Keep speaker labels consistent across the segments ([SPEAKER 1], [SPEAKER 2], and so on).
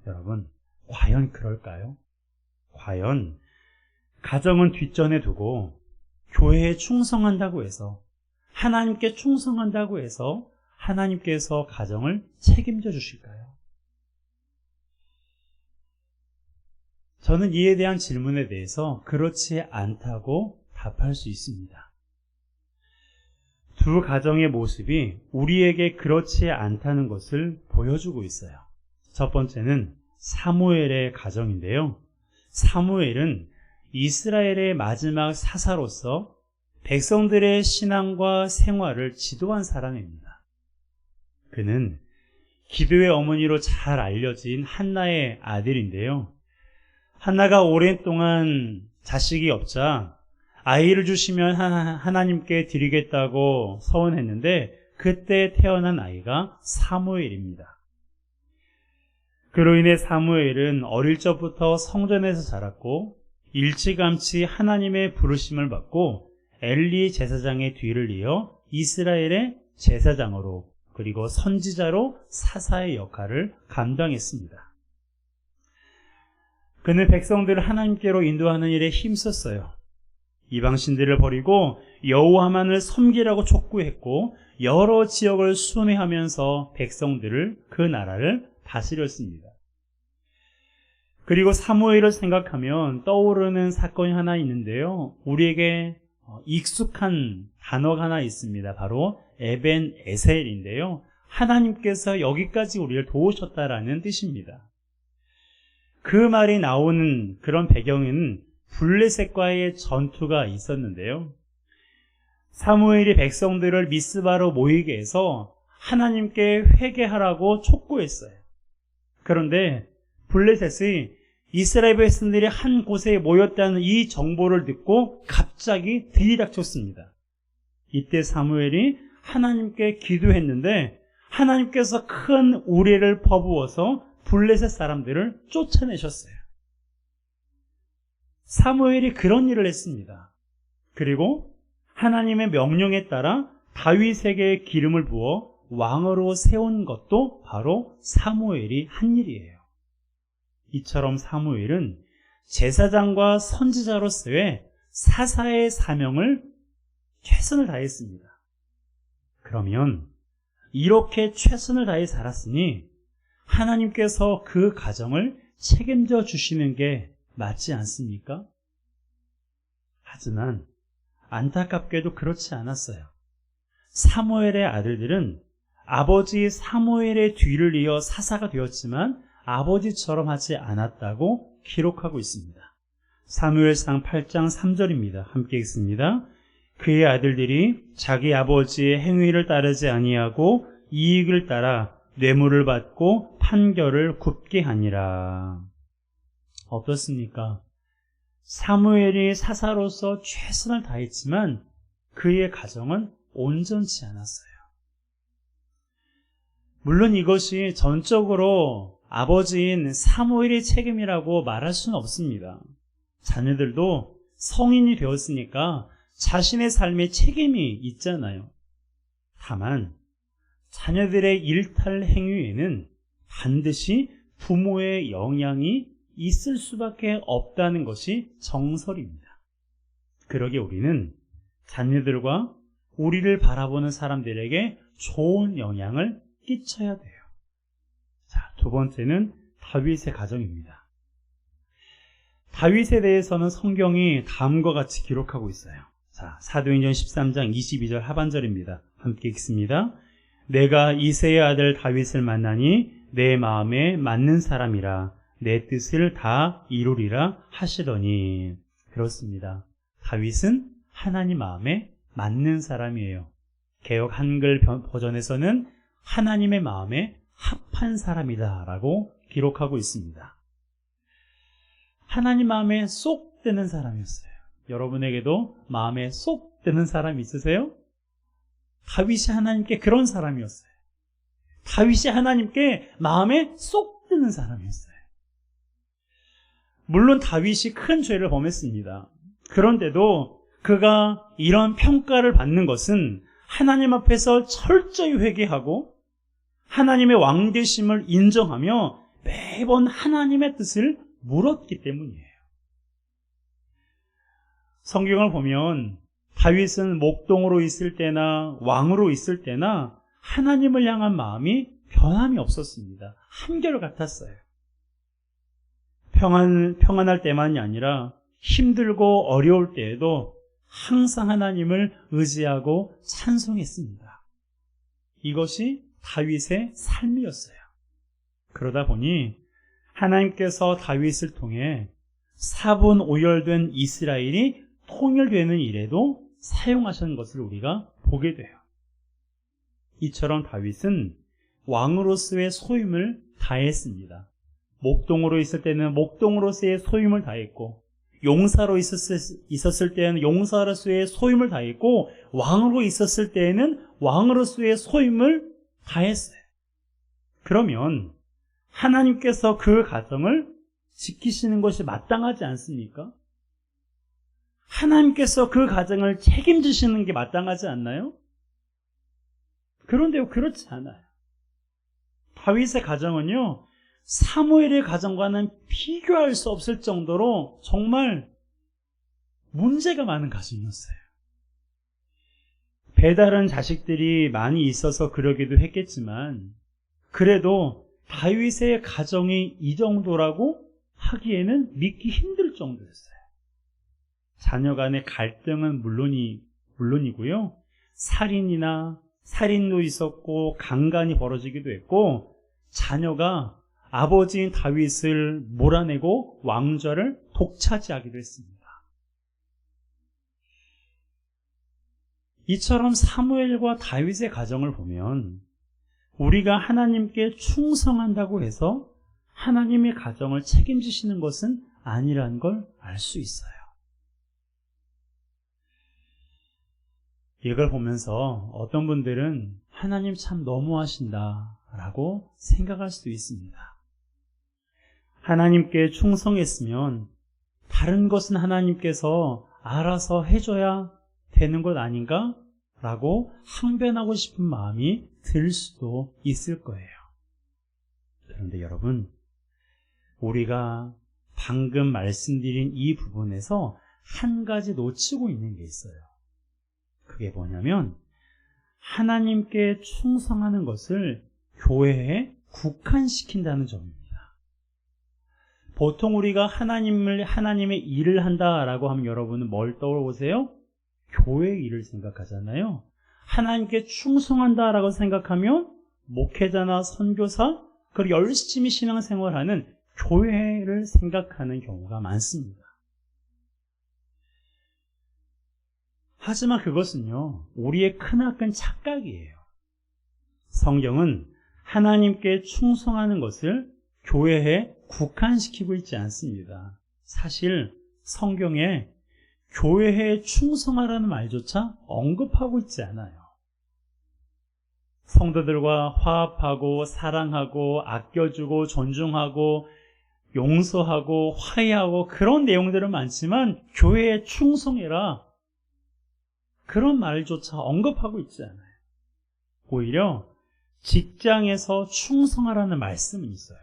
[SPEAKER 1] 여러분, 과연 그럴까요? 과연 가정은 뒷전에 두고 교회에 충성한다고 해서, 하나님께 충성한다고 해서 하나님께서 가정을 책임져 주실까요? 저는 이에 대한 질문에 대해서 그렇지 않다고 답할 수 있습니다. 두 가정의 모습이 우리에게 그렇지 않다는 것을 보여주고 있어요. 첫 번째는 사무엘의 가정인데요. 사무엘은 이스라엘의 마지막 사사로서 백성들의 신앙과 생활을 지도한 사람입니다. 그는 기도의 어머니로 잘 알려진 한나의 아들인데요. 한나가 오랜 동안 자식이 없자 아이를 주시면 하나님께 드리겠다고 서원했는데 그때 태어난 아이가 사무엘입니다. 그로 인해 사무엘은 어릴 적부터 성전에서 자랐고 일찌감치 하나님의 부르심을 받고 엘리 제사장의 뒤를 이어 이스라엘의 제사장으로 그리고 선지자로 사사의 역할을 감당했습니다. 그는 백성들을 하나님께로 인도하는 일에 힘썼어요. 이방신들을 버리고 여호와만을 섬기라고 촉구했고 여러 지역을 순회하면서 백성들을 그 나라를 다스렸습니다. 그리고 사무엘을 생각하면 떠오르는 사건이 하나 있는데요. 우리에게 익숙한 단어가 하나 있습니다. 바로 에벤 에셀인데요. 하나님께서 여기까지 우리를 도우셨다라는 뜻입니다. 그 말이 나오는 그런 배경은 블레셋과의 전투가 있었는데요. 사무엘이 백성들을 미스바로 모이게 해서 하나님께 회개하라고 촉구했어요. 그런데 블레셋이 이스라엘 백성들이 한 곳에 모였다는 이 정보를 듣고 갑자기 들이닥쳤습니다. 이때 사무엘이 하나님께 기도했는데 하나님께서 큰 우레를 퍼부어서 블레셋 사람들을 쫓아내셨어요. 사무엘이 그런 일을 했습니다. 그리고 하나님의 명령에 따라 다윗에게 기름을 부어 왕으로 세운 것도 바로 사무엘이 한 일이에요. 이처럼 사무엘은 제사장과 선지자로서의 사사의 사명을 최선을 다했습니다. 그러면 이렇게 최선을 다해 살았으니 하나님께서 그 가정을 책임져 주시는 게 맞지 않습니까? 하지만 안타깝게도 그렇지 않았어요. 사무엘의 아들들은 아버지 사무엘의 뒤를 이어 사사가 되었지만 아버지처럼 하지 않았다고 기록하고 있습니다. 사무엘상 8장 3절입니다. 함께 읽습니다. 그의 아들들이 자기 아버지의 행위를 따르지 아니하고 이익을 따라 뇌물을 받고 판결을 굽게 하니라. 어떻습니까? 사무엘이 사사로서 최선을 다했지만 그의 가정은 온전치 않았어요. 물론 이것이 전적으로 아버지인 사무엘의 책임이라고 말할 수는 없습니다. 자녀들도 성인이 되었으니까 자신의 삶에 책임이 있잖아요. 다만 자녀들의 일탈 행위에는 반드시 부모의 영향이 있을 수밖에 없다는 것이 정설입니다. 그러기에 우리는 자녀들과 우리를 바라보는 사람들에게 좋은 영향을 끼쳐야 돼요. 자, 두 번째는 다윗의 가정입니다. 다윗에 대해서는 성경이 다음과 같이 기록하고 있어요. 자, 사도행전 13장 22절 하반절입니다. 함께 읽습니다. 내가 이새의 아들 다윗을 만나니 내 마음에 맞는 사람이라 내 뜻을 다 이루리라 하시더니. 그렇습니다. 다윗은 하나님 마음에 맞는 사람이에요. 개역 한글 버전에서는 하나님의 마음에 합한 사람이다 라고 기록하고 있습니다. 하나님 마음에 쏙 드는 사람이었어요. 여러분에게도 마음에 쏙 드는 사람 있으세요? 다윗이 하나님께 그런 사람이었어요. 다윗이 하나님께 마음에 쏙 드는 사람이었어요. 물론 다윗이 큰 죄를 범했습니다. 그런데도 그가 이런 평가를 받는 것은 하나님 앞에서 철저히 회개하고 하나님의 왕되심을 인정하며 매번 하나님의 뜻을 물었기 때문이에요. 성경을 보면 다윗은 목동으로 있을 때나 왕으로 있을 때나 하나님을 향한 마음이 변함이 없었습니다. 한결같았어요. 평안할 때만이 아니라 힘들고 어려울 때에도 항상 하나님을 의지하고 찬송했습니다. 이것이 다윗의 삶이었어요. 그러다 보니 하나님께서 다윗을 통해 사분오열된 이스라엘이 통일되는 일에도 사용하신 것을 우리가 보게 돼요. 이처럼 다윗은 왕으로서의 소임을 다했습니다. 목동으로 있을 때는 목동으로서의 소임을 다했고, 용사로 있었을 때는 용사로서의 소임을 다했고, 왕으로 있었을 때에는 왕으로서의 소임을 다했어요. 그러면 하나님께서 그 가정을 지키시는 것이 마땅하지 않습니까? 하나님께서 그 가정을 책임지시는 게 마땅하지 않나요? 그런데요, 그렇지 않아요. 다윗의 가정은요, 사무엘의 가정과는 비교할 수 없을 정도로 정말 문제가 많은 가정이었어요. 배다른 자식들이 많이 있어서 그러기도 했겠지만, 그래도 다윗의 가정이 이 정도라고 하기에는 믿기 힘들 정도였어요. 자녀 간의 갈등은 물론이고요, 살인도 있었고 강간이 벌어지기도 했고, 자녀가 아버지인 다윗을 몰아내고 왕좌를 독차지하기도 했습니다. 이처럼 사무엘과 다윗의 가정을 보면 우리가 하나님께 충성한다고 해서 하나님의 가정을 책임지시는 것은 아니라는 걸 알 수 있어요. 이걸 보면서 어떤 분들은 하나님 참 너무하신다라고 생각할 수도 있습니다. 하나님께 충성했으면 다른 것은 하나님께서 알아서 해줘야 되는 것 아닌가? 라고 항변하고 싶은 마음이 들 수도 있을 거예요. 그런데 여러분, 우리가 방금 말씀드린 이 부분에서 한 가지 놓치고 있는 게 있어요. 그게 뭐냐면 하나님께 충성하는 것을 교회에 국한시킨다는 점입니다. 보통 우리가 하나님의 일을 한다라고 하면 여러분은 뭘 떠오르세요? 교회 일을 생각하잖아요. 하나님께 충성한다라고 생각하면 목회자나 선교사, 그리고 열심히 신앙생활하는 교회를 생각하는 경우가 많습니다. 하지만 그것은요, 우리의 크나큰 착각이에요. 성경은 하나님께 충성하는 것을 교회에 국한시키고 있지 않습니다. 사실 성경에 교회에 충성하라는 말조차 언급하고 있지 않아요. 성도들과 화합하고 사랑하고 아껴주고 존중하고 용서하고 화해하고 그런 내용들은 많지만 교회에 충성해라, 그런 말조차 언급하고 있지 않아요. 오히려 직장에서 충성하라는 말씀은 있어요.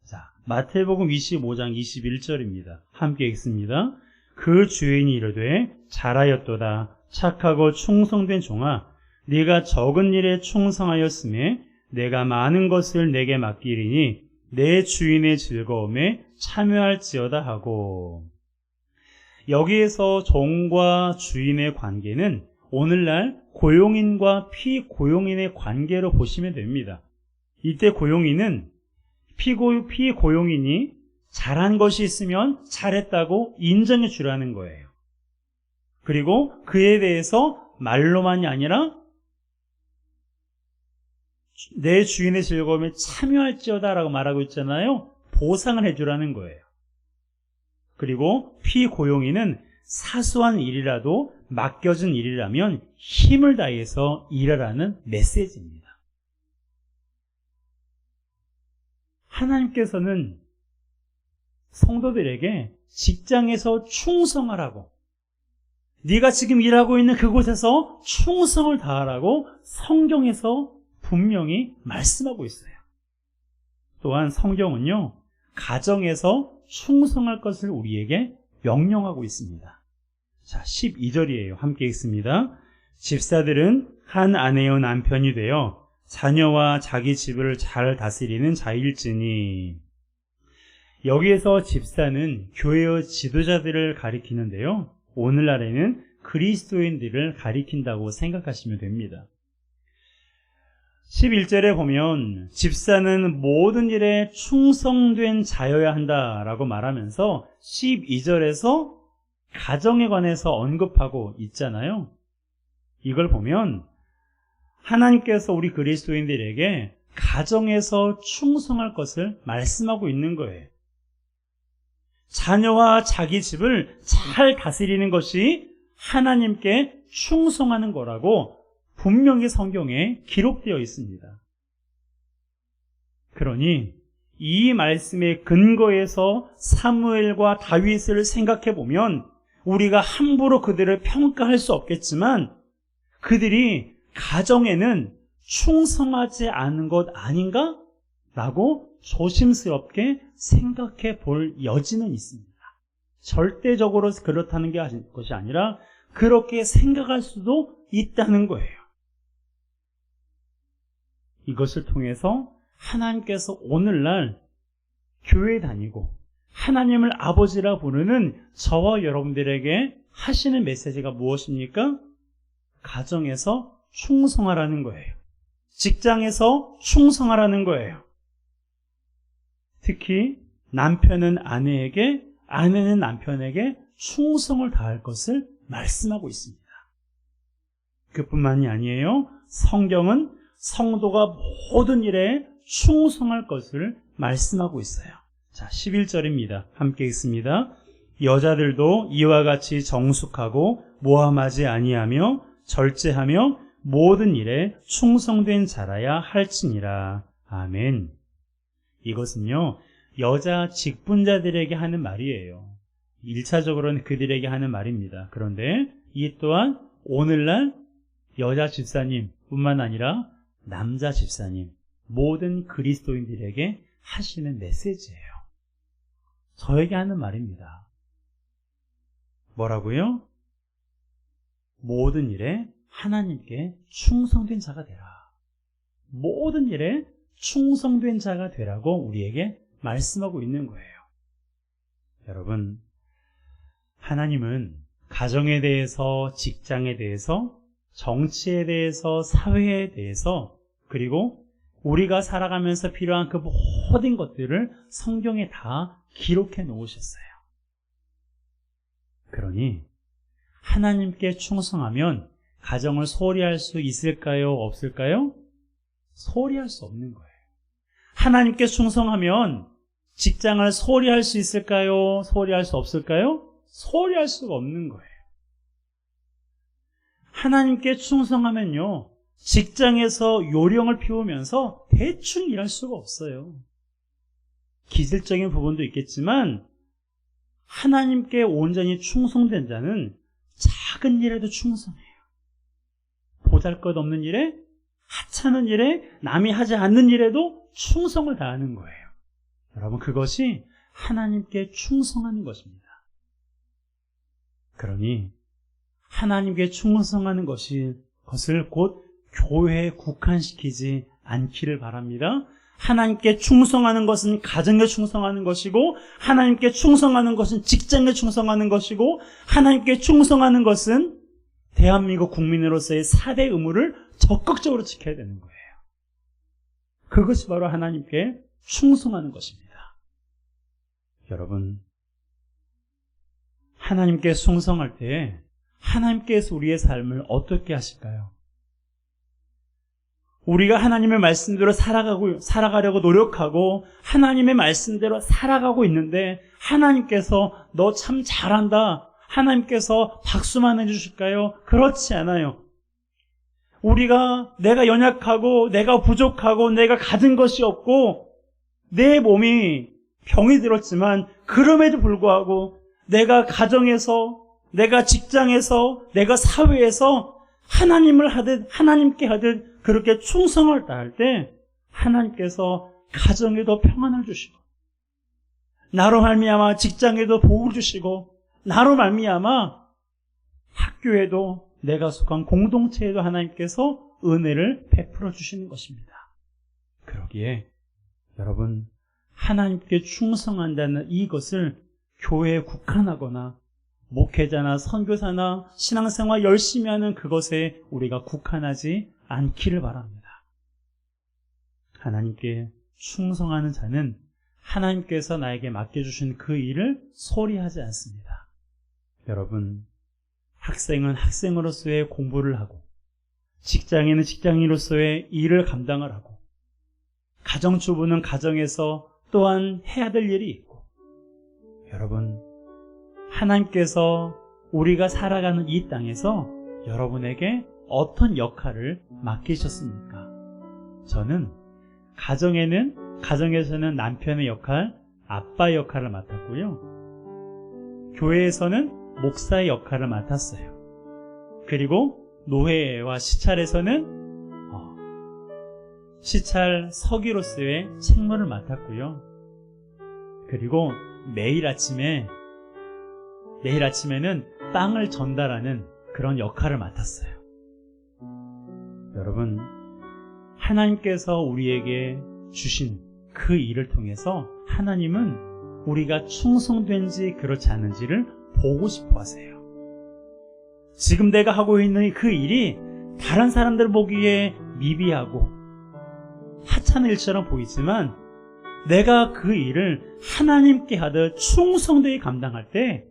[SPEAKER 1] 자, 마태복음 25장 21절입니다. 함께 읽습니다. 그 주인이 이르되 잘하였도다 착하고 충성된 종아, 네가 적은 일에 충성하였음에 내가 많은 것을 내게 맡기리니 내 주인의 즐거움에 참여할지어다 하고, 여기에서 종과 주인의 관계는 오늘날 고용인과 피고용인의 관계로 보시면 됩니다. 이때 고용인은 피고용인이 잘한 것이 있으면 잘했다고 인정해 주라는 거예요. 그리고 그에 대해서 말로만이 아니라 내 주인의 즐거움에 참여할지어다라고 말하고 있잖아요. 보상을 해주라는 거예요. 그리고 피고용인은 사소한 일이라도 맡겨진 일이라면 힘을 다해서 일하라는 메시지입니다. 하나님께서는 성도들에게 직장에서 충성하라고, 네가 지금 일하고 있는 그곳에서 충성을 다하라고 성경에서 분명히 말씀하고 있어요. 또한 성경은요, 가정에서 충성할 것을 우리에게 명령하고 있습니다. 자, 12절이에요. 함께 읽습니다. 집사들은 한 아내의 남편이 되어 자녀와 자기 집을 잘 다스리는 자일지니. 여기에서 집사는 교회의 지도자들을 가리키는데요, 오늘날에는 그리스도인들을 가리킨다고 생각하시면 됩니다. 11절에 보면 집사는 모든 일에 충성된 자여야 한다라고 말하면서 12절에서 가정에 관해서 언급하고 있잖아요. 이걸 보면 하나님께서 우리 그리스도인들에게 가정에서 충성할 것을 말씀하고 있는 거예요. 자녀와 자기 집을 잘 다스리는 것이 하나님께 충성하는 거라고 분명히 성경에 기록되어 있습니다. 그러니 이 말씀의 근거에서 사무엘과 다윗을 생각해 보면 우리가 함부로 그들을 평가할 수 없겠지만 그들이 가정에는 충성하지 않은 것 아닌가? 라고 조심스럽게 생각해 볼 여지는 있습니다. 절대적으로 그렇다는 것이 아니라 그렇게 생각할 수도 있다는 거예요. 이것을 통해서 하나님께서 오늘날 교회 다니고 하나님을 아버지라 부르는 저와 여러분들에게 하시는 메시지가 무엇입니까? 가정에서 충성하라는 거예요. 직장에서 충성하라는 거예요. 특히 남편은 아내에게, 아내는 남편에게 충성을 다할 것을 말씀하고 있습니다. 그뿐만이 아니에요. 성경은 성도가 모든 일에 충성할 것을 말씀하고 있어요. 자, 11절입니다. 함께 읽습니다. 여자들도 이와 같이 정숙하고 모함하지 아니하며 절제하며 모든 일에 충성된 자라야 할지니라. 아멘. 이것은요, 여자 직분자들에게 하는 말이에요. 1차적으로는 그들에게 하는 말입니다. 그런데 이 또한 오늘날 여자 집사님 뿐만 아니라 남자 집사님, 모든 그리스도인들에게 하시는 메시지예요. 저에게 하는 말입니다. 뭐라고요? 모든 일에 하나님께 충성된 자가 되라. 모든 일에 충성된 자가 되라고 우리에게 말씀하고 있는 거예요. 여러분, 하나님은 가정에 대해서, 직장에 대해서, 정치에 대해서, 사회에 대해서, 그리고 우리가 살아가면서 필요한 그 모든 것들을 성경에 다 기록해 놓으셨어요. 그러니 하나님께 충성하면 가정을 소홀히 할 수 있을까요? 없을까요? 소홀히 할 수 없는 거예요. 하나님께 충성하면 직장을 소홀히 할 수 있을까요? 소홀히 할 수 없을까요? 소홀히 할 수가 없는 거예요. 하나님께 충성하면요, 직장에서 요령을 피우면서 대충 일할 수가 없어요. 기질적인 부분도 있겠지만 하나님께 온전히 충성된 자는 작은 일에도 충성해요. 보잘것없는 일에, 하찮은 일에, 남이 하지 않는 일에도 충성을 다하는 거예요. 여러분, 그것이 하나님께 충성하는 것입니다. 그러니 하나님께 충성하는 것을 곧 교회에 국한시키지 않기를 바랍니다. 하나님께 충성하는 것은 가정에 충성하는 것이고, 하나님께 충성하는 것은 직장에 충성하는 것이고, 하나님께 충성하는 것은 대한민국 국민으로서의 4대 의무를 적극적으로 지켜야 되는 거예요. 그것이 바로 하나님께 충성하는 것입니다. 여러분, 하나님께 충성할 때 하나님께서 우리의 삶을 어떻게 하실까요? 우리가 하나님의 말씀대로 살아가려고 노력하고 하나님의 말씀대로 살아가고 있는데 하나님께서 너 참 잘한다, 하나님께서 박수만 해주실까요? 그렇지 않아요. 내가 연약하고 내가 부족하고 내가 가진 것이 없고 내 몸이 병이 들었지만 그럼에도 불구하고 내가 가정에서, 내가 직장에서, 내가 사회에서 하나님을 하듯, 하나님께 하듯 그렇게 충성을 다할 때 하나님께서 가정에도 평안을 주시고, 나로 말미암아 직장에도 복을 주시고, 나로 말미암아 학교에도 내가 속한 공동체에도 하나님께서 은혜를 베풀어 주시는 것입니다. 그러기에 여러분, 하나님께 충성한다는 이것을 교회에 국한하거나 목회자나 선교사나 신앙생활 열심히 하는 그것에 우리가 국한하지 않기를 바랍니다. 하나님께 충성하는 자는 하나님께서 나에게 맡겨주신 그 일을 소홀히 하지 않습니다. 여러분, 학생은 학생으로서의 공부를 하고, 직장인은 직장인으로서의 일을 감당을 하고, 가정주부는 가정에서 또한 해야 될 일이 있고, 여러분, 하나님께서 우리가 살아가는 이 땅에서 여러분에게 어떤 역할을 맡기셨습니까? 저는 가정에서는 남편의 역할, 아빠의 역할을 맡았고요. 교회에서는 목사의 역할을 맡았어요. 그리고 노회와 시찰에서는 시찰 서기로서의 책무를 맡았고요. 그리고 매일 아침에는 빵을 전달하는 그런 역할을 맡았어요. 여러분, 하나님께서 우리에게 주신 그 일을 통해서 하나님은 우리가 충성된지 그렇지 않은지를 보고 싶어 하세요. 지금 내가 하고 있는 그 일이 다른 사람들 보기에 미비하고 하찮은 일처럼 보이지만, 내가 그 일을 하나님께 하듯 충성되게 감당할 때,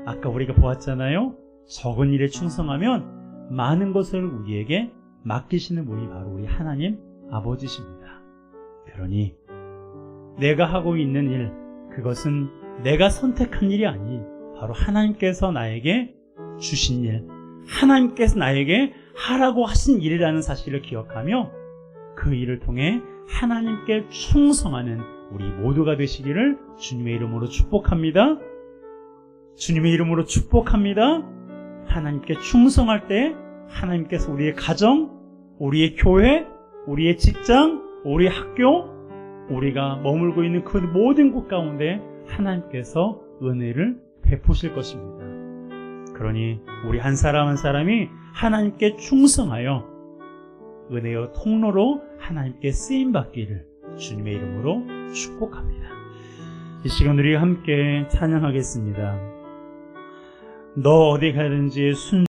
[SPEAKER 1] 아까 우리가 보았잖아요. 적은 일에 충성하면 많은 것을 우리에게 맡기시는 분이 바로 우리 하나님 아버지십니다. 그러니 내가 하고 있는 일, 그것은 내가 선택한 일이 아니 바로 하나님께서 나에게 주신 일, 하나님께서 나에게 하라고 하신 일이라는 사실을 기억하며 그 일을 통해 하나님께 충성하는 우리 모두가 되시기를 주님의 이름으로 축복합니다. 주님의 이름으로 축복합니다. 하나님께 충성할 때 하나님께서 우리의 가정, 우리의 교회, 우리의 직장, 우리의 학교, 우리가 머물고 있는 그 모든 곳 가운데 하나님께서 은혜를 베푸실 것입니다. 그러니 우리 한 사람 한 사람이 하나님께 충성하여 은혜의 통로로 하나님께 쓰임받기를 주님의 이름으로 축복합니다. 이 시간 우리 함께 찬양하겠습니다. 너 어디 가든지